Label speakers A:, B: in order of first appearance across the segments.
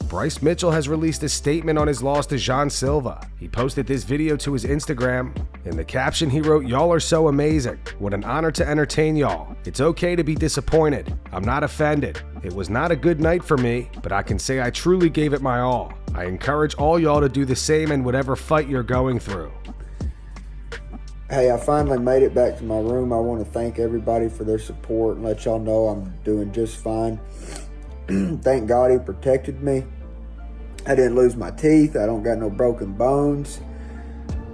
A: Bryce Mitchell has released a statement on his loss to Jean Silva. He posted this video to his Instagram. In the caption, he wrote, "Y'all are so amazing. What an honor to entertain y'all. It's okay to be disappointed. I'm not offended. It was not a good night for me, but I can say I truly gave it my all. I encourage all y'all to do the same in whatever fight you're going through."
B: Hey, I finally made it back to my room. I want to thank everybody for their support and let y'all know I'm doing just fine. Thank God he protected me. I didn't lose my teeth. I don't got no broken bones.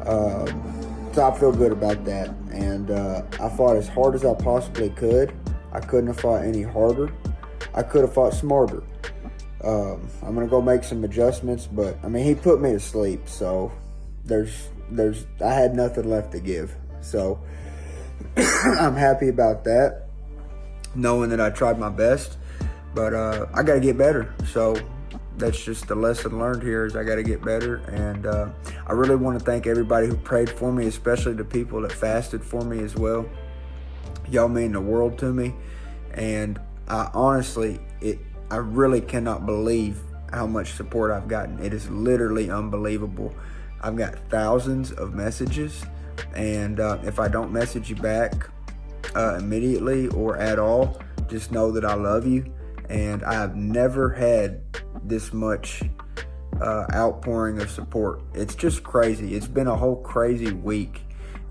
B: So I feel good about that. And I fought as hard as I possibly could. I couldn't have fought any harder. I could have fought smarter. I'm going to go make some adjustments, but I mean, he put me to sleep. So I had nothing left to give. So I'm happy about that, knowing that I tried my best. But I got to get better. So that's just the lesson learned here, is I got to get better. And I really want to thank everybody who prayed for me, especially the people that fasted for me as well. Y'all mean the world to me. And honestly, I really cannot believe how much support I've gotten. It is literally unbelievable. I've got thousands of messages. And if I don't message you back immediately or at all, just know that I love you. And I've never had this much outpouring of support. It's just crazy. It's been a whole crazy week,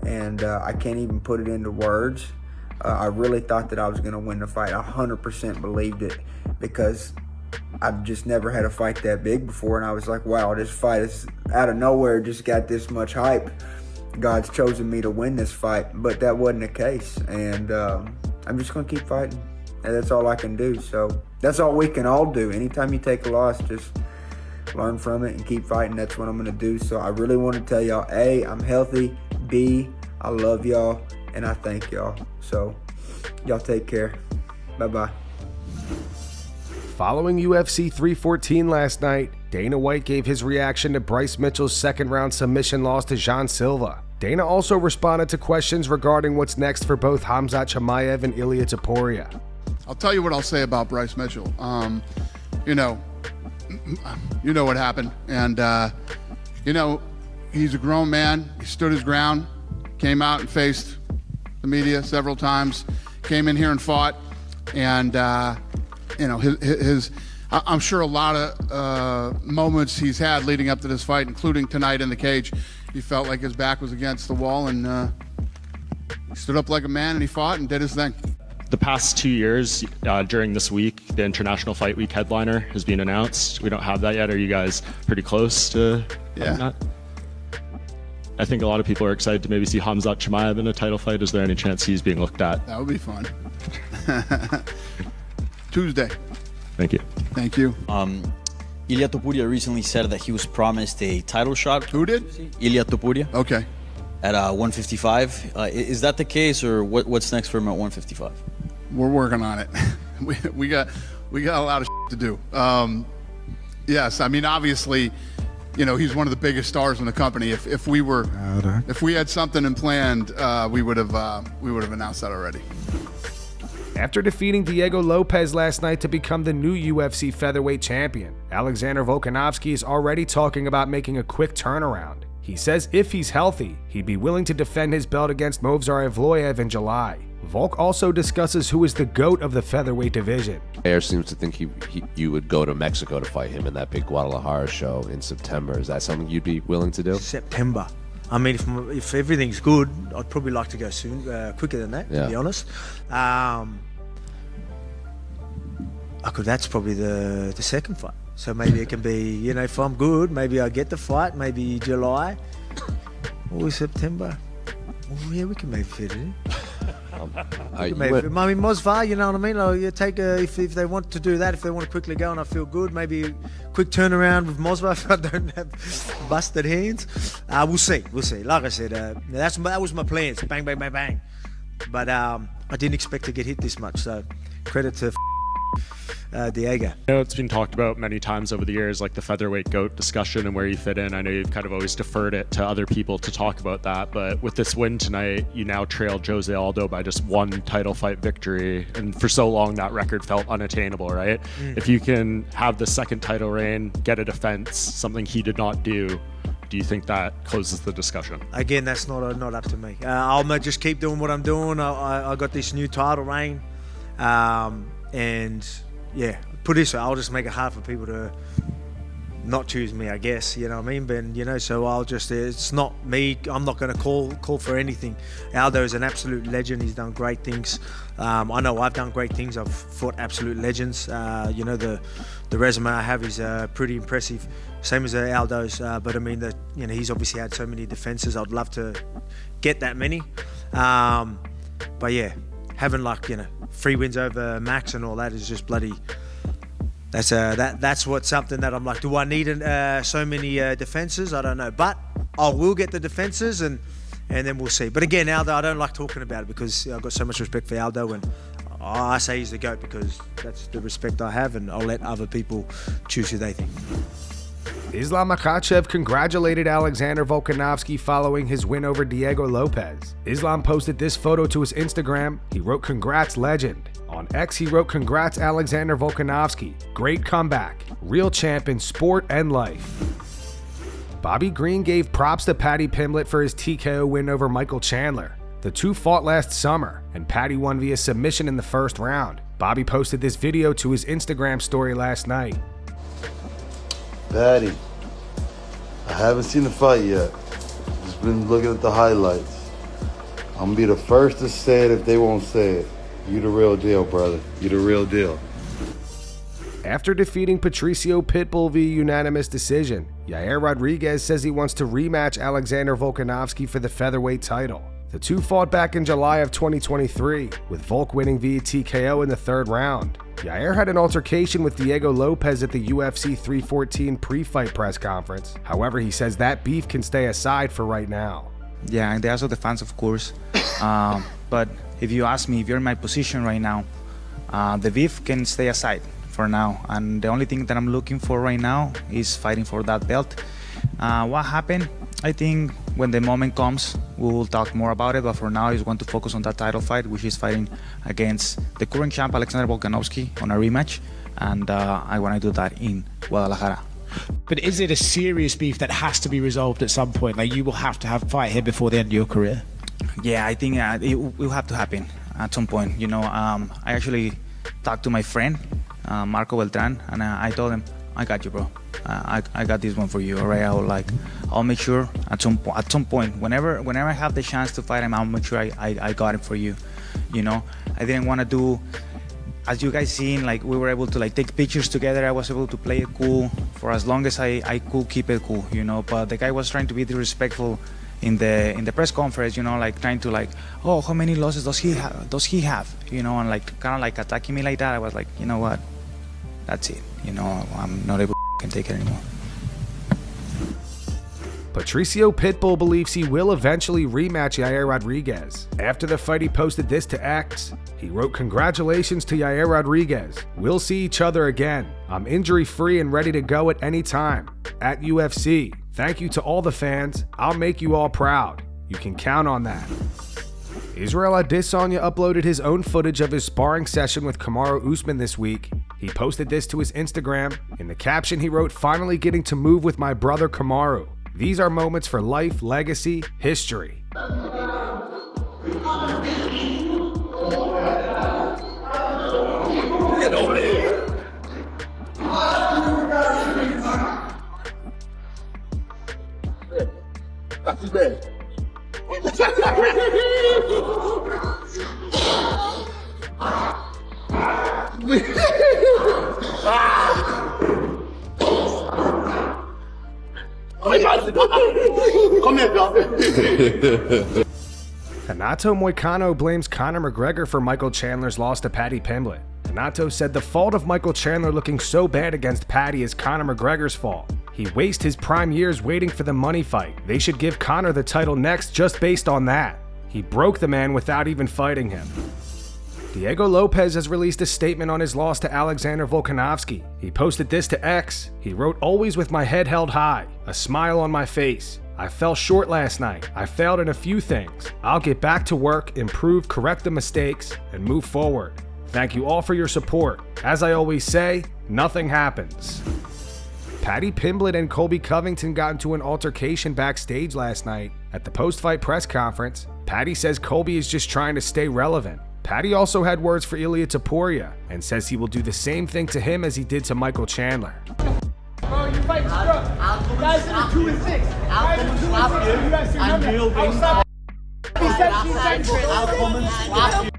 B: and I can't even put it into words. I really thought that I was going to win the fight. I 100% believed it, because I've just never had a fight that big before, and I was like, wow, this fight is out of nowhere, just got this much hype. God's chosen me to win this fight, but that wasn't the case, and I'm just going to keep fighting. And that's all I can do. So that's all we can all do. Anytime you take a loss, just learn from it and keep fighting. That's what I'm going to do. So I really want to tell y'all, A, I'm healthy. B, I love y'all. And I thank y'all. So y'all take care. Bye-bye.
A: Following UFC 314 last night, Dana White gave his reaction to Bryce Mitchell's second-round submission loss to Jean Silva. Dana also responded to questions regarding what's next for both Khamzat Chimaev and Ilia Topuria.
C: I'll tell you what I'll say about Bryce Mitchell. You know what happened. And, he's a grown man. He stood his ground, came out and faced the media several times, came in here and fought. And, I'm sure a lot of moments he's had leading up to this fight, including tonight in the cage, he felt like his back was against the wall, and he stood up like a man and he fought and did his thing.
D: The past 2 years, during this week, the International Fight Week headliner has been announced. We don't have that yet. Are you guys pretty close to having that? I think a lot of people are excited to maybe see Khamzat Chimaev in a title fight. Is there any chance he's being looked at?
C: That would be fun. Tuesday.
D: Thank you.
C: Thank you.
E: Ilia Topuria recently said that he was promised a title shot.
C: Who did?
E: Ilia Topuria.
C: Okay.
E: At 155. Is that the case, or what's next for him at 155?
C: We're working on it. we got a lot of to do. Yes, I mean, obviously, he's one of the biggest stars in the company. If we had something in planned, we would have announced that already.
A: After defeating Diego Lopes last night to become the new UFC featherweight champion, Alexander Volkanovski is already talking about making a quick turnaround. He says if he's healthy, he'd be willing to defend his belt against Movsar Evloev in July. Volk also discusses who is the GOAT of the featherweight division.
F: Yair seems to think you would go to Mexico to fight him in that big Guadalajara show in September. Is that something you'd be willing to do?
G: September. I mean, if everything's good, I'd probably like to go soon, quicker than that, to be honest. That's probably the second fight. So maybe it can be, if I'm good, maybe I get the fight, maybe July or September. Oh, yeah, we can maybe fit it in. I mean, Mosvar, you know what I mean? Like, you take if they want to do that, if they want to quickly go and I feel good, maybe a quick turnaround with Mosvar if I don't have busted hands. We'll see. Like I said, that was my plans. Bang, bang, bang, bang. But I didn't expect to get hit this much. So credit to Diego.
D: I know it's been talked about many times over the years, like the featherweight GOAT discussion and where you fit in. I know you've kind of always deferred it to other people to talk about that, but with this win tonight, you now trail Jose Aldo by just one title fight victory, and for so long that record felt unattainable, right? If you can have the second title reign, get a defense, something he did not do you think that closes the discussion?
G: Again, that's not up to me. I'll just keep doing what I'm doing. I got this new title reign, and yeah, put it this way, I'll just make it hard for people to not choose me, I guess, you know what I mean? But, you know, so I'll just, it's not me, I'm not going to call for anything. Aldo is an absolute legend, he's done great things. I know I've done great things, I've fought absolute legends. You know, the resume I have is pretty impressive, same as Aldo's, but I mean, you know, he's obviously had so many defenses, I'd love to get that many. But yeah, having like, you know, 3 wins over Max and all that is just bloody, that's what something that I'm like, do I need so many defenses? I don't know, but I will get the defenses and then we'll see. But again, Aldo, I don't like talking about it because I've got so much respect for Aldo, and I say he's the GOAT because that's the respect I have, and I'll let other people choose who they think.
A: Islam Makhachev congratulated Alexander Volkanovski following his win over Diego Lopes. Islam posted this photo to his Instagram. He wrote, "Congrats, legend." On X, he wrote, "Congrats, Alexander Volkanovski. Great comeback. Real champ in sport and life." Bobby Green gave props to Paddy Pimblett for his TKO win over Michael Chandler. The two fought last summer, and Paddy won via submission in the first round. Bobby posted this video to his Instagram story last night.
H: Paddy, I haven't seen the fight yet. Just been looking at the highlights. I'm gonna be the first to say it if they won't say it. You the real deal, brother. You the real deal.
A: After defeating Patricio Pitbull via unanimous decision, Yair Rodriguez says he wants to rematch Alexander Volkanovski for the featherweight title. The two fought back in July of 2023, with Volk winning via TKO in the third round. Yair had an altercation with Diego Lopes at the UFC 314 pre-fight press conference. However, he says that beef can stay aside for right now.
I: Yeah, and there's also the fans, of course. But if you ask me, if you're in my position right now, the beef can stay aside for now. And the only thing that I'm looking for right now is fighting for that belt. What happened? I think when the moment comes, we will talk more about it. But for now, I just want to focus on that title fight, which is fighting against the current champ, Alexander Volkanovski, on a rematch. And I want to do that in Guadalajara.
J: But is it a serious beef that has to be resolved at some point? Like, you will have to have a fight here before the end of your career?
I: Yeah, I think it will have to happen at some point. You know, I actually talked to my friend, Marco Beltran, and I told him, I got you, bro. I got this one for you, all right? I'll make sure at some point, whenever I have the chance to fight him, I'll make sure I got it for you. You know, I didn't want to do, as you guys seen, like we were able to like take pictures together. I was able to play it cool for as long as I could keep it cool, you know. But the guy was trying to be disrespectful in the press conference, you know, like trying to like, oh, how many losses does he have, you know, and like kind of like attacking me like that. I was like, you know what, that's it, you know, I'm not able to take it anymore.
A: Patricio Pitbull believes he will eventually rematch Yair Rodriguez. After the fight, he posted this to X. He wrote, "Congratulations to Yair Rodriguez. We'll see each other again. I'm injury-free and ready to go at any time. At UFC. Thank you to all the fans. I'll make you all proud. You can count on that." Israel Adesanya uploaded his own footage of his sparring session with Kamaru Usman this week. He posted this to his Instagram. In the caption, he wrote, "Finally getting to move with my brother Kamaru. These are moments for life, legacy, history."
K: Get over here. That's his man. Come here, dog.
A: Renato Moicano blames Conor McGregor for Michael Chandler's loss to Paddy Pimblett. Renato said the fault of Michael Chandler looking so bad against Paddy is Conor McGregor's fault. He wasted his prime years waiting for the money fight. They should give Conor the title next just based on that. He broke the man without even fighting him. Diego Lopes has released a statement on his loss to Alexander Volkanovski. He posted this to X. He wrote, "Always with my head held high, a smile on my face. I fell short last night. I failed in a few things. I'll get back to work, improve, correct the mistakes, and move forward. Thank you all for your support. As I always say, nothing happens." Paddy Pimblett and Colby Covington got into an altercation backstage last night. At the post-fight press conference, Paddy says Colby is just trying to stay relevant. Paddy also had words for Ilia Topuria and says he will do the same thing to him as he did to Michael Chandler.
L: Bro, you fight scrub. You guys are 2 and 6.
M: I'll come and slap you, and you'll be I'll come and slap you.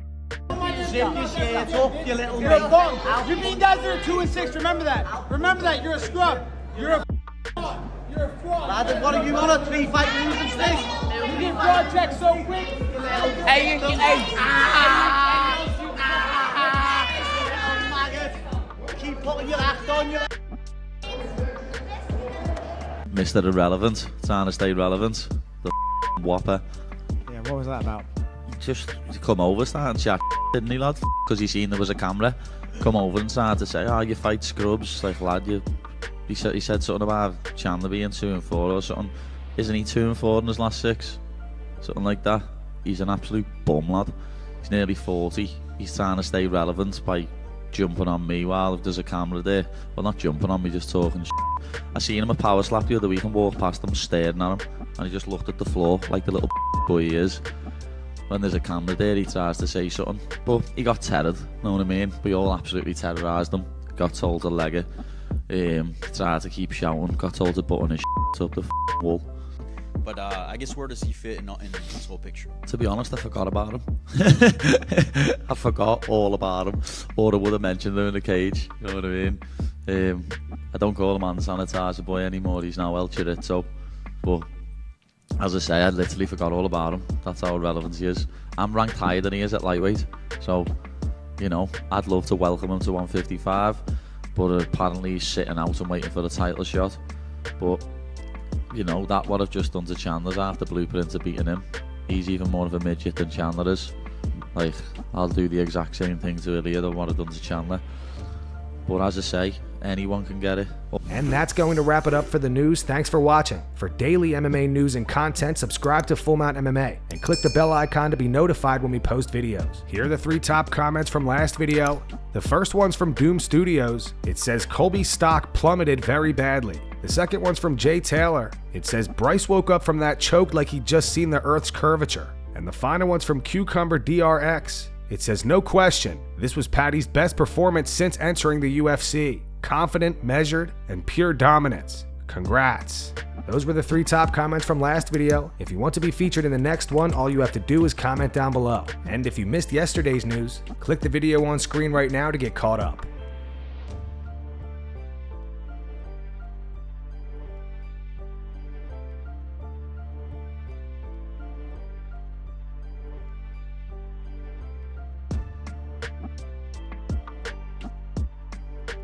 M: Zip your shirt up, you little
L: You're a bum. You guys are 2 and 6. Remember that. Remember that. You're a scrub. You're a fraud. You're a fraud.
M: Lad, what are you on a 3-fight losing streak?
L: You get fraud check so quick. Hey.
M: Keep putting your act on you.
E: Mr. Irrelevant, trying to stay relevant. The whopper.
J: Yeah, what was that about?
E: Just to come over, starting chat, didn't he, lad? Because he seen there was a camera. Come over and started to say, "Oh, you fight scrubs." Like, lad, he said something about Chandler being 2 and 4 or something. Isn't he 2 and 4 in his last 6? Something like that. He's an absolute bum, lad. He's nearly 40. He's trying to stay relevant by jumping on me while if there's a camera there. Well, not jumping on me, just talking shit. I seen him a power slap the other week and walked past him staring at him, and he just looked at the floor like the little boy he is. When there's a camera there, he tries to say something, but he got terrored, know what I mean? We all absolutely terrorised him. Got told to leg it, tried to keep shouting, got told to button his shit up the wall.
G: But I guess where does he fit in this whole picture?
E: To be honest, I forgot about him. I forgot all about him, or I would have mentioned him in the cage, you know what I mean? I don't call him hand sanitizer boy anymore, he's now El Chorizo. But as I say, I literally forgot all about him. That's how relevant he is. I'm ranked higher than he is at lightweight, so, you know, I'd love to welcome him to 155, but apparently he's sitting out and waiting for the title shot. But you know, that what I've just done to Chandler's half the blueprint to beating him. He's even more of a midget than Chandler is. Like, I'll do the exact same thing to Ilia than what I've done to Chandler. But as I say, anyone can get it.
A: And that's going to wrap it up for the news. Thanks for watching. For daily MMA news and content, subscribe to Full Mount MMA and click the bell icon to be notified when we post videos. Here are the 3 top comments from last video. The first one's from Doom Studios. It says Colby's stock plummeted very badly. The second one's from Jay Taylor. It says Bryce woke up from that choke like he'd just seen the Earth's curvature. And the final one's from Cucumber DRX. It says, no question, this was Paddy's best performance since entering the UFC. Confident, measured, and pure dominance. Congrats. Those were the 3 top comments from last video. If you want to be featured in the next one, all you have to do is comment down below. And if you missed yesterday's news, click the video on screen right now to get caught up.